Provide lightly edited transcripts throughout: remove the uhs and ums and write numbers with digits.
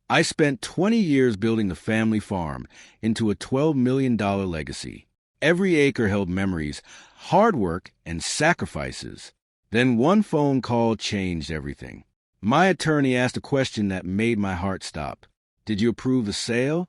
I spent 20 years building the family farm into a $12 million legacy. Every acre held memories, hard work, and sacrifices. Then one phone call changed everything. My attorney asked a question that made my heart stop. Did you approve the sale?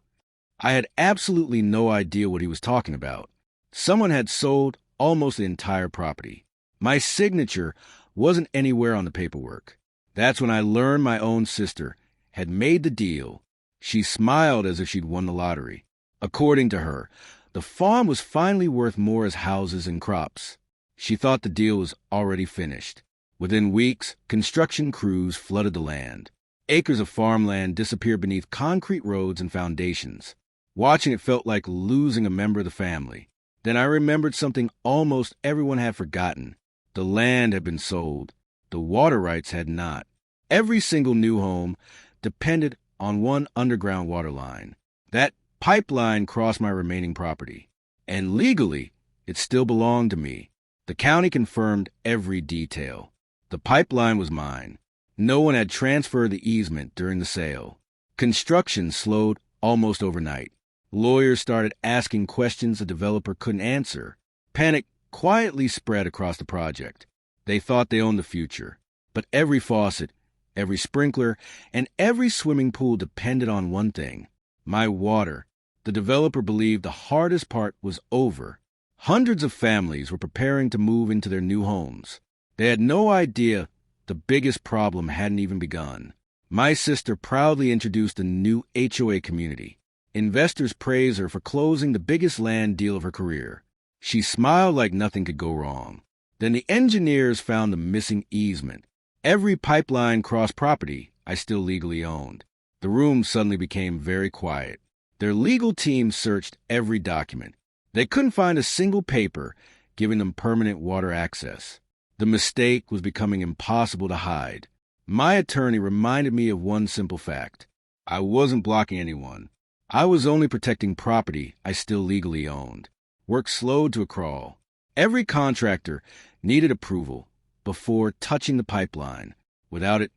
I had absolutely no idea what he was talking about. Someone had sold almost the entire property. My signature wasn't anywhere on the paperwork. That's when I learned my own sister had made the deal. She smiled as if she'd won the lottery. According to her, the farm was finally worth more as houses and crops. She thought the deal was already finished. Within weeks, construction crews flooded the land. Acres of farmland disappeared beneath concrete roads and foundations. Watching it felt like losing a member of the family. Then I remembered something almost everyone had forgotten. The land had been sold. The water rights had not. Every single new home depended on one underground water line. That pipeline crossed my remaining property. And legally, it still belonged to me. The county confirmed every detail. The pipeline was mine. No one had transferred the easement during the sale. Construction slowed almost overnight. Lawyers started asking questions the developer couldn't answer. Panic quietly spread across the project. They thought they owned the future. But every faucet, every sprinkler, and every swimming pool depended on one thing: my water. The developer believed the hardest part was over. Hundreds of families were preparing to move into their new homes. They had no idea the biggest problem hadn't even begun. My sister proudly introduced a new HOA community. Investors praised her for closing the biggest land deal of her career. She smiled like nothing could go wrong. Then the engineers found the missing easement. Every pipeline crossed property I still legally owned. The room suddenly became very quiet. Their legal team searched every document. They couldn't find a single paper giving them permanent water access. The mistake was becoming impossible to hide. My attorney reminded me of one simple fact. I wasn't blocking anyone. I was only protecting property I still legally owned. Work slowed to a crawl. Every contractor needed approval before touching the pipeline. Without it,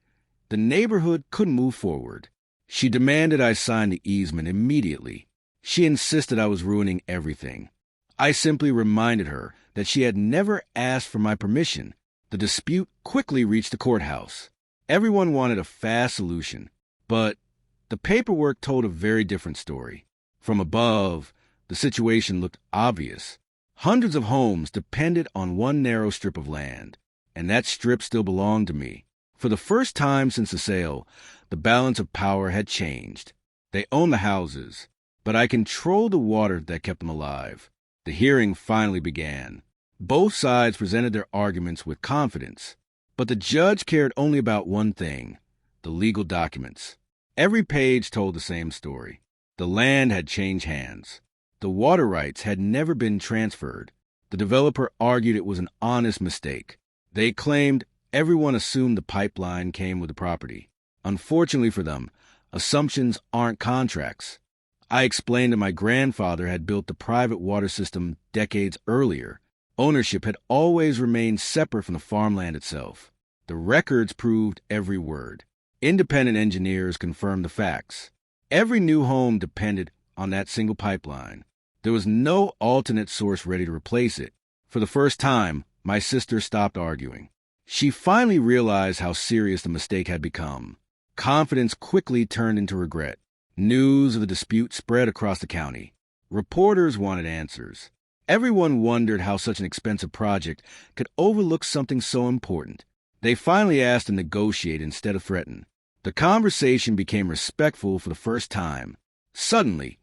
the neighborhood couldn't move forward. She demanded I sign the easement immediately. She insisted I was ruining everything. I simply reminded her that she had never asked for my permission. The dispute quickly reached the courthouse. Everyone wanted a fast solution, but the paperwork told a very different story. From above, the situation looked obvious. Hundreds of homes depended on one narrow strip of land, and that strip still belonged to me. For the first time since the sale, the balance of power had changed. They owned the houses, but I controlled the water that kept them alive. The hearing finally began. Both sides presented their arguments with confidence, but the judge cared only about one thing: the legal documents. Every page told the same story. The land had changed hands. The water rights had never been transferred. The developer argued it was an honest mistake. They claimed everyone assumed the pipeline came with the property. Unfortunately for them, assumptions aren't contracts. I explained that my grandfather had built the private water system decades earlier. Ownership had always remained separate from the farmland itself. The records proved every word. Independent engineers confirmed the facts. Every new home depended on that single pipeline. There was no alternate source ready to replace it. For the first time, my sister stopped arguing. She finally realized how serious the mistake had become. Confidence quickly turned into regret. News of the dispute spread across the county. Reporters wanted answers. Everyone wondered how such an expensive project could overlook something so important. They finally asked to negotiate instead of threaten. The conversation became respectful for the first time. Suddenly,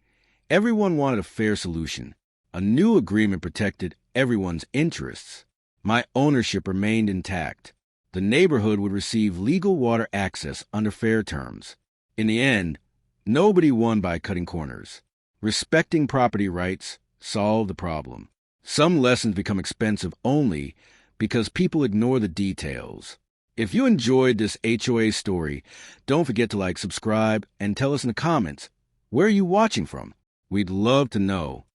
everyone wanted a fair solution. A new agreement protected everyone's interests. My ownership remained intact. The neighborhood would receive legal water access under fair terms. In the end, nobody won by cutting corners. Respecting property rights solved the problem. Some lessons become expensive only because people ignore the details. If you enjoyed this HOA story, don't forget to like, subscribe, and tell us in the comments, where are you watching from? We'd love to know.